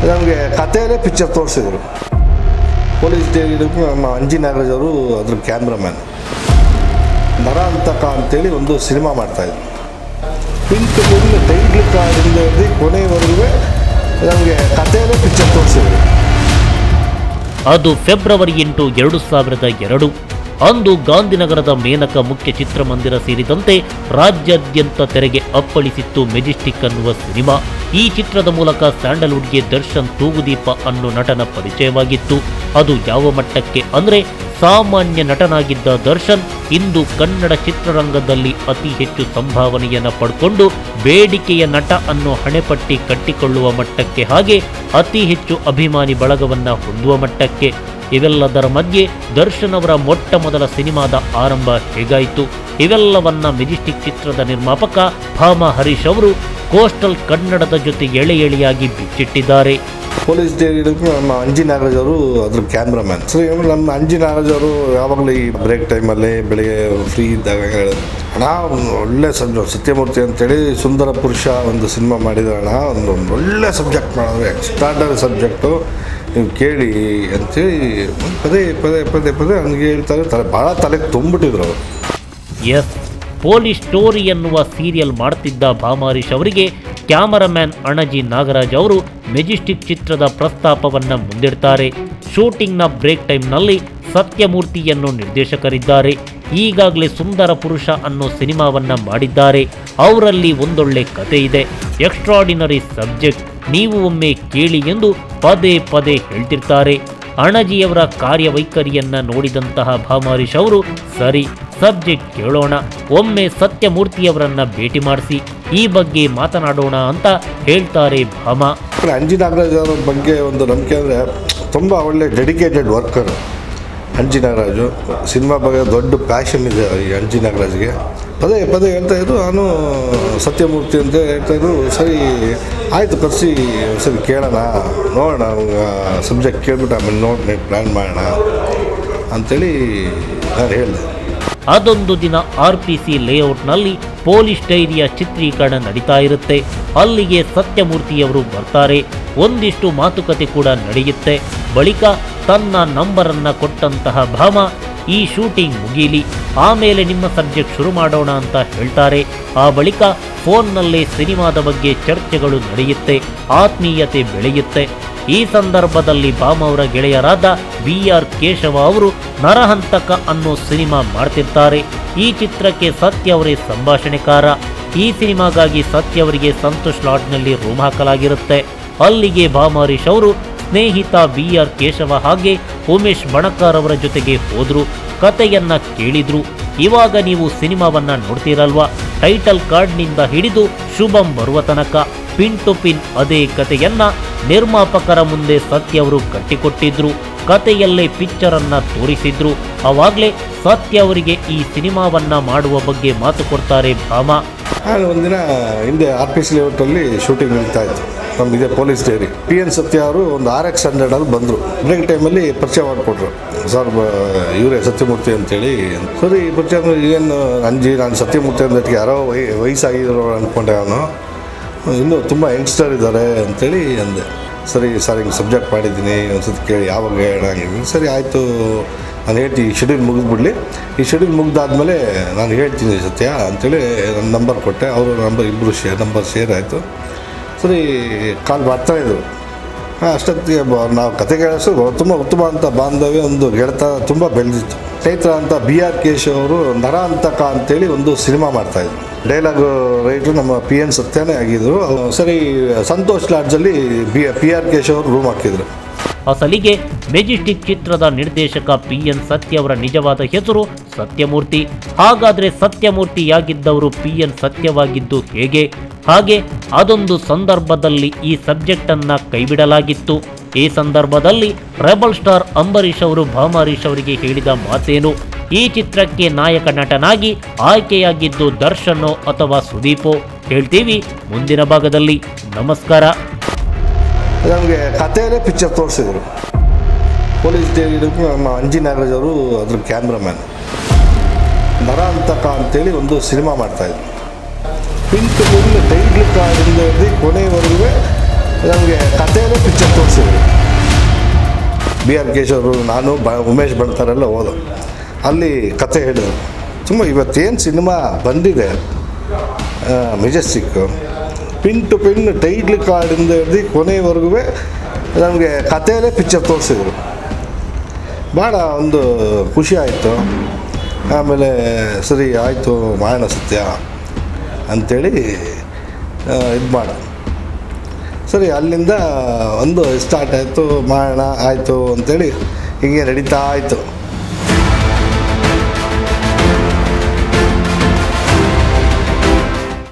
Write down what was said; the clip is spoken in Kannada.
ನಮಗೆ ಕಥೆಯಲ್ಲೇ ಪಿಕ್ಚರ್ ತೋರಿಸಿದ್ರು. ಪೊಲೀಸ್ ಡೈರಿಗೂ ನಮ್ಮ ಅಂಜಿ ನಾಗರಾಜ್ ಅವರು ಅದ್ರ ಕ್ಯಾಮ್ರಾಮ್ಯಾನ್. ನರಾಂತಕ ಅಂತೇಳಿ ಒಂದು ಸಿನಿಮಾ ಮಾಡ್ತಾಯಿದ್ರು. ಪಿಂಕ್ ಮೂವಿನ ಟೈಟ್ಲ್ ಕಾರ್ಡಿಂದ ಹಿಡಿದು ಕೊನೆಯವರೆಗೂ ನಮಗೆ ಕಥೆಯಲ್ಲೇ ಪಿಕ್ಚರ್ ತೋರಿಸಿದ್ರು. ಅದು ಫೆಬ್ರವರಿ 8, 2002. ಅಂದು ಗಾಂಧಿನಗರದ ಮೇನಕ ಮುಖ್ಯ ಚಿತ್ರಮಂದಿರ ಸೇರಿದಂತೆ ರಾಜ್ಯಾದ್ಯಂತ ತೆರೆಗೆ ಅಪ್ಪಳಿಸಿತ್ತು ಮೆಜೆಸ್ಟಿಕ್ ಅನ್ನುವ ಸಿನಿಮಾ. ಈ ಚಿತ್ರದ ಮೂಲಕ ಸ್ಯಾಂಡಲ್ವುಡ್ಗೆ ದರ್ಶನ್ ತೂಗುದೀಪ ಅನ್ನೋ ನಟನ ಪರಿಚಯವಾಗಿತ್ತು. ಅದು ಯಾವ ಮಟ್ಟಕ್ಕೆ ಅಂದರೆ ಸಾಮಾನ್ಯ ನಟನಾಗಿದ್ದ ದರ್ಶನ್ ಇಂದು ಕನ್ನಡ ಚಿತ್ರರಂಗದಲ್ಲಿ ಅತಿ ಹೆಚ್ಚು ಸಂಭಾವನೆಯನ್ನು ಪಡ್ಕೊಂಡು ಬೇಡಿಕೆಯ ನಟ ಅನ್ನೋ ಹಣೆಪಟ್ಟಿ ಕಟ್ಟಿಕೊಳ್ಳುವ ಮಟ್ಟಕ್ಕೆ, ಹಾಗೆ ಅತಿ ಹೆಚ್ಚು ಅಭಿಮಾನಿ ಬಳಗವನ್ನು ಹೊಂದುವ ಮಟ್ಟಕ್ಕೆ. ಇವೆಲ್ಲದರ ಮಧ್ಯೆ ದರ್ಶನ್ ಅವರ ಮೊಟ್ಟ ಮೊದಲ ಸಿನಿಮಾದ ಆರಂಭ ಹೇಗಾಯಿತು? ಇವೆಲ್ಲವನ್ನ ಮೆಜೆಸ್ಟಿಕ್ ಚಿತ್ರದ ನಿರ್ಮಾಪಕ ಭಾಮಾ ಹರೀಶ್ ಅವರು ಕೋಸ್ಟಲ್ ಕನ್ನಡದ ಜೊತೆ ಎಳೆ ಎಳೆಯಾಗಿ ಬಿಚ್ಚಿಟ್ಟಿದ್ದಾರೆ. ಪೊಲೀಸ್ ಡೈರಿಗೂ ನಮ್ಮ ಅಂಜಿ ನಾಗರಾಜ್ ಅವರು ಅದ್ರ ಕ್ಯಾಮ್ರಾಮ್ಯಾನ್. ಸರಿ, ನಮ್ಮ ಅಂಜಿ ನಾಗರಾಜ್ ಅವರು ಯಾವಾಗಲೂ ಈ ಬ್ರೇಕ್ ಟೈಮಲ್ಲಿ ಬೆಳಿಗ್ಗೆ ಫ್ರೀ ಇದ್ದಾಗ ಅಣ್ಣ ಒಳ್ಳೆ ಸತ್ಯಮೂರ್ತಿ ಅಂತೇಳಿ ಸುಂದರ ಪುರುಷ ಒಂದು ಸಿನಿಮಾ ಮಾಡಿದ್ರಣ್ಣ, ಒಂದು ಒಳ್ಳೆ ಸಬ್ಜೆಕ್ಟ್ ಮಾಡಿದ್ರೆ, ಎಕ್ಸ್ಟ್ರಾರ್ಡನರಿ ಸಬ್ಜೆಕ್ಟು, ನೀವು ಕೇಳಿ ಅಂತೇಳಿ ಪದೇ ಪದೇ ಪದೇ ಪದೇ ನನಗೆ ಹೇಳ್ತಾರೆ. ಭಾಳ ತಲೆಗೆ ತುಂಬಿಟ್ಟಿದ್ರು ಅವರು. ಎಸ್, ಪೊಲೀಸ್ ಸ್ಟೋರಿ ಎನ್ನುವ ಸೀರಿಯಲ್ ಮಾಡ್ತಿದ್ದ ಭಾಮಾ ಹರೀಶ್ ಅವರಿಗೆ ಕ್ಯಾಮರಾಮ್ಯಾನ್ ಅಣಜಿ ನಾಗರಾಜ್ ಅವರು ಮೆಜೆಸ್ಟಿಕ್ ಚಿತ್ರದ ಪ್ರಸ್ತಾಪವನ್ನು ಮುಂದಿಡ್ತಾರೆ. ಶೂಟಿಂಗ್ನ ಬ್ರೇಕ್ ಟೈಮ್ನಲ್ಲಿ ಸತ್ಯಮೂರ್ತಿಯನ್ನು ನಿರ್ದೇಶಕರಿದ್ದಾರೆ. ಈಗಾಗಲೇ ಸುಂದರ ಪುರುಷ ಅನ್ನೋ ಸಿನಿಮಾವನ್ನು ಮಾಡಿದ್ದಾರೆ. ಅವರಲ್ಲಿ ಒಂದೊಳ್ಳೆ ಕತೆ ಇದೆ, ಎಕ್ಸ್ಟ್ರಾಡಿನರಿ ಸಬ್ಜೆಕ್ಟ್, ನೀವು ಒಮ್ಮೆ ಕೇಳಿ ಎಂದು ಪದೇ ಪದೇ ಹೇಳ್ತಿರ್ತಾರೆ. ಅಣಜಿಯವರ ಕಾರ್ಯವೈಖರಿಯನ್ನು ನೋಡಿದಂತಹ ಭಾಮಾ ಹರೀಶ್ ಅವರು, ಸರಿ ಸಬ್ಜೆಕ್ಟ್ ಕೇಳೋಣ, ಒಮ್ಮೆ ಸತ್ಯಮೂರ್ತಿಯವರನ್ನ ಭೇಟಿ ಮಾಡಿಸಿ ಈ ಬಗ್ಗೆ ಮಾತನಾಡೋಣ ಅಂತ ಹೇಳ್ತಾರೆ ಭಾಮಾ. ಅಂಜಿ ನಾಗರಾಜ್ ಅವರ ಬಗ್ಗೆ ಒಂದು ನಂಬಿಕೆ ಅಂದರೆ ತುಂಬ ಒಳ್ಳೆ ಡೆಡಿಕೇಟೆಡ್ ವರ್ಕರ್ ಅಂಜಿ ನಾಗರಾಜು. ಸಿನಿಮಾ ಬಗ್ಗೆ ದೊಡ್ಡ ಪ್ಯಾಷನ್ ಇದೆ ಈ ಅಂಜಿ ನಾಗರಾಜ್ಗೆ. ಪದೇ ಪದೇ ಹೇಳ್ತಾ ಇದ್ರು, ನಾನು ಸತ್ಯಮೂರ್ತಿ ಅಂತ ಹೇಳ್ತಾ ಇದ್ರು. ಸರಿ ಆಯಿತು, ಕರೆಸಿ ಸರಿ ಕೇಳೋಣ, ನೋಡೋಣ, ಸಬ್ಜೆಕ್ಟ್ ಕೇಳ್ಬಿಟ್ಟು ಆಮೇಲೆ ನೋಡಿ ಪ್ಲ್ಯಾನ್ ಮಾಡೋಣ ಅಂಥೇಳಿ ನಾನು ಹೇಳಿದೆ. ಅದೊಂದು ದಿನ RPC ಲೇಔಟ್ನಲ್ಲಿ ಪೊಲೀಸ್ ಡೈರಿಯ ಚಿತ್ರೀಕರಣ ನಡೀತಾ ಇರುತ್ತೆ. ಅಲ್ಲಿಗೆ ಸತ್ಯಮೂರ್ತಿಯವರು ಬರ್ತಾರೆ. ಒಂದಿಷ್ಟು ಮಾತುಕತೆ ಕೂಡ ನಡೆಯುತ್ತೆ. ಬಳಿಕ ತನ್ನ ನಂಬರನ್ನು ಕೊಟ್ಟಂತಹ ಭಾಮಾ, ಈ ಶೂಟಿಂಗ್ ಮುಗೀಲಿ, ಆಮೇಲೆ ನಿಮ್ಮ ಸಬ್ಜೆಕ್ಟ್ ಶುರು ಮಾಡೋಣ ಅಂತ ಹೇಳ್ತಾರೆ. ಆ ಬಳಿಕ ಫೋನ್ನಲ್ಲೇ ಸಿನಿಮಾದ ಬಗ್ಗೆ ಚರ್ಚೆಗಳು ನಡೆಯುತ್ತೆ, ಆತ್ಮೀಯತೆ ಬೆಳೆಯುತ್ತೆ. ಈ ಸಂದರ್ಭದಲ್ಲಿ ಭಾಮಾ ಅವರ ಗೆಳೆಯರಾದ BR ಕೇಶವ ಅವರು ನರಹಂತಕ ಅನ್ನೋ ಸಿನಿಮಾ ಮಾಡ್ತಿರ್ತಾರೆ. ಈ ಚಿತ್ರಕ್ಕೆ ಸತ್ಯ ಅವರೇ ಸಂಭಾಷಣೆಕಾರ. ಈ ಸಿನಿಮಾಗಾಗಿ ಸತ್ಯ ಅವರಿಗೆ ಸಂತೋಷ್ ಲಾಡ್ಜ್ನಲ್ಲಿ ರೂಮ್ ಹಾಕಲಾಗಿರುತ್ತೆ. ಅಲ್ಲಿಗೆ ಭಾಮಾ ಹರೀಶ್ ಅವರು ಸ್ನೇಹಿತ BR ಕೇಶವ ಹಾಗೆ ಉಮೇಶ್ ಬಣಕಾರ್ ಅವರ ಜೊತೆಗೆ ಹೋದ್ರು. ಕತೆಯನ್ನ ಕೇಳಿದ್ರು. ಇವಾಗ ನೀವು ಸಿನಿಮಾವನ್ನ ನೋಡ್ತೀರಲ್ವಾ, ಟೈಟಲ್ ಕಾರ್ಡ್ನಿಂದ ಹಿಡಿದು ಶುಭಂ ಬರುವ ತನಕ ಪಿನ್ ಟು ಪಿನ್ ಅದೇ ಕತೆಯನ್ನ ನಿರ್ಮಾಪಕರ ಮುಂದೆ ಸತ್ಯ ಅವರು ಕಟ್ಟಿಕೊಟ್ಟಿದ್ರು. ಕತೆಯಲ್ಲೇ ಪಿಕ್ಚರ್ ಅನ್ನ ತೋರಿಸಿದ್ರು. ಅವಾಗಲೇ ಸತ್ಯ ಅವರಿಗೆ ಈ ಸಿನಿಮಾವನ್ನ ಮಾಡುವ ಬಗ್ಗೆ ಮಾತು ಕೊಡ್ತಾರೆ ಭಾಮಾ. ಒಂದಿನ ಹಿಂದೆ RPC ಲೇಔಟಲ್ಲಿ ಶೂಟಿಂಗ್ ನಡೀತಾ ಇತ್ತು. ನಮಗಿದೆ ಪೊಲೀಸ್ ಡೈರಿ. PN ಸತ್ಯ ಅವರು ಒಂದು RX100 ಬಂದರು. ಬ್ರೇಕ್ ಟೈಮಲ್ಲಿ ಪರಿಚಯ ಮಾಡಿಕೊಟ್ರು. ಸರ್ ಇವರೇ ಸತ್ಯಮೂರ್ತಿ ಅಂತೇಳಿ. ಸರಿ ಪರಿಚಯ ಏನು ಅಂಜಿ, ನಾನು ಸತ್ಯಮೂರ್ತಿ ಅಂದಟ್ಟಿಗೆ ಯಾರೋ ವಯಸ್ಸಾಗಿದ್ರು ಅಂದ್ಕೊಂಡೆ. ಅವನು ಇನ್ನೂ ತುಂಬ ಯಂಗ್ಸ್ಟರ್ ಇದ್ದಾರೆ ಅಂಥೇಳಿ ಅಂದೆ. ಸರಿ ಸರ್, ಹಿಂಗೆ ಸಬ್ಜೆಕ್ಟ್ ಮಾಡಿದ್ದೀನಿ, ಒಂದು ಸತಿ ಕೇಳಿ ಯಾವಾಗ ಹೇಳಂಗಿದ್ದೀನಿ. ಸರಿ ಆಯಿತು, ನಾನು ಹೇಳ್ತೀನಿ, ಈ ಶೆಡ್ಯೂಲ್ ಮುಗಿದ್ಬಿಡ್ಲಿ, ಈ ಶೆಡ್ಯೂಲ್ ಮುಗಿದಾದ್ಮೇಲೆ ನಾನು ಹೇಳ್ತೀನಿ ಸತ್ಯ ಅಂಥೇಳಿ ನನ್ನ ನಂಬರ್ ಕೊಟ್ಟೆ. ಅವರು ನಂಬರ್ ಇಬ್ಬರು ನಂಬರ್ ಶೇರ್ ಆಯಿತು. ಸರಿ ಕಾಲ್ ಮಾಡ್ತಾಯಿದ್ರು. ಅಷ್ಟೊತ್ತಿಗೆ ನಾವು ಕತೆ ಕೇಳಿಸು ತುಂಬ ಉತ್ತಮ ಅಂತ ಬಾಂಧವ್ಯ, ಒಂದು ಗೆಳೆತ ತುಂಬ ಬೆಳೆದಿತ್ತು. ಚೈತ್ರ ಅಂತ BR ಕೇಶವ್ ಅವರು ನರಾಂತಕ ಅಂತೇಳಿ ಒಂದು ಸಿನಿಮಾ ಮಾಡ್ತಾಯಿದ್ರು. ಡೈಲಾಗ್ ರೈಟ್ರು ನಮ್ಮ PN ಸತ್ಯನೇ ಆಗಿದ್ರು. ಸರಿ ಸಂತೋಷ್ ಲಾಡ್ಜಲ್ಲಿ PR ಕೇಶವ್ ಅವರು ರೂಮ್ ಹಾಕಿದ್ರು. ಅಸಲಿಗೆ ಮೆಜೆಸ್ಟಿಕ್ ಚಿತ್ರದ ನಿರ್ದೇಶಕ PN ಸತ್ಯ ಅವರ ನಿಜವಾದ ಹೆಸರು ಸತ್ಯಮೂರ್ತಿ. ಹಾಗಾದರೆ ಸತ್ಯಮೂರ್ತಿಯಾಗಿದ್ದವರು PN ಸತ್ಯವಾಗಿದ್ದು ಹೇಗೆ? ಹಾಗೆ ಅದೊಂದು ಸಂದರ್ಭದಲ್ಲಿ ಈ ಸಬ್ಜೆಕ್ಟ್ ಅನ್ನ ಕೈಬಿಡಲಾಗಿತ್ತು. ಈ ಸಂದರ್ಭದಲ್ಲಿ ರೆಬಲ್ ಸ್ಟಾರ್ ಅಂಬರೀಷ್ ಅವರು ಭಾಮಾ ಹರೀಶ್ ಅವರಿಗೆ ಹೇಳಿದ ಮಾತೇನು? ಈ ಚಿತ್ರಕ್ಕೆ ನಾಯಕ ನಟನಾಗಿ ಆಯ್ಕೆಯಾಗಿದ್ದು ದರ್ಶನೋ ಅಥವಾ ಸುದೀಪೋ? ಹೇಳ್ತೀವಿ ಮುಂದಿನ ಭಾಗದಲ್ಲಿ. ನಮಸ್ಕಾರ. ನಮಗೆ ಕಥೆಯಲ್ಲೇ ಪಿಕ್ಚರ್ ತೋರಿಸಿದ್ರು. ಪೊಲೀಸ್ ಡೈರಿಗೂ ನಮ್ಮ ಅಂಜಿ ನಾಗರಾಜ್ ಅವರು ಅದ್ರ ಕ್ಯಾಮ್ರಾಮ್ಯಾನ್. ನರಾಂತಕ ಅಂತೇಳಿ ಒಂದು ಸಿನಿಮಾ ಮಾಡ್ತಾಯಿದ್ರು. ಪಿಂಕ್ ಮೂವಿನ ಟೈಟ್ಲ್ ಕಾರ್ಡಿಂದ ಹಿಡಿದು ಕೊನೆಯವರೆಗೂ ನಮಗೆ ಕಥೆಯಲ್ಲೇ ಪಿಕ್ಚರ್ ತೋರಿಸಿದ್ರು. ಬಿ ಆರ್ ಕೇಶವರು, ನಾನು ಉಮೇಶ್ ಬಣ್ತಾರೆಲ್ಲ ಹೋದ ಅಲ್ಲಿ ಕತೆ ಹೇಳಿದರು. ತುಂಬ ಇವತ್ತೇನು ಸಿನಿಮಾ ಬಂದಿದೆ Majestic, pin to pin title ಕಾರ್ಡಿಂದ ಹಿಡಿದು ಕೊನೆಯವರೆಗೂ ನಮಗೆ ಕಥೆಯಲ್ಲೇ ಪಿಕ್ಚರ್ ತೋರಿಸಿದ್ರು. ಭಾಳ ಒಂದು ಖುಷಿ ಆಯಿತು. ಆಮೇಲೆ ಸರಿ ಆಯಿತು ಮಾಡೋಣ ಸತ್ಯ ಅಂಥೇಳಿ ಇದು ಮಾಡು. ಸರಿ ಅಲ್ಲಿಂದ ಒಂದು ಸ್ಟಾರ್ಟ್ ಆಯಿತು, ಮಾಡೋಣ ಆಯಿತು ಅಂಥೇಳಿ ಹೀಗೆ ನಡೀತಾ ಆಯಿತು.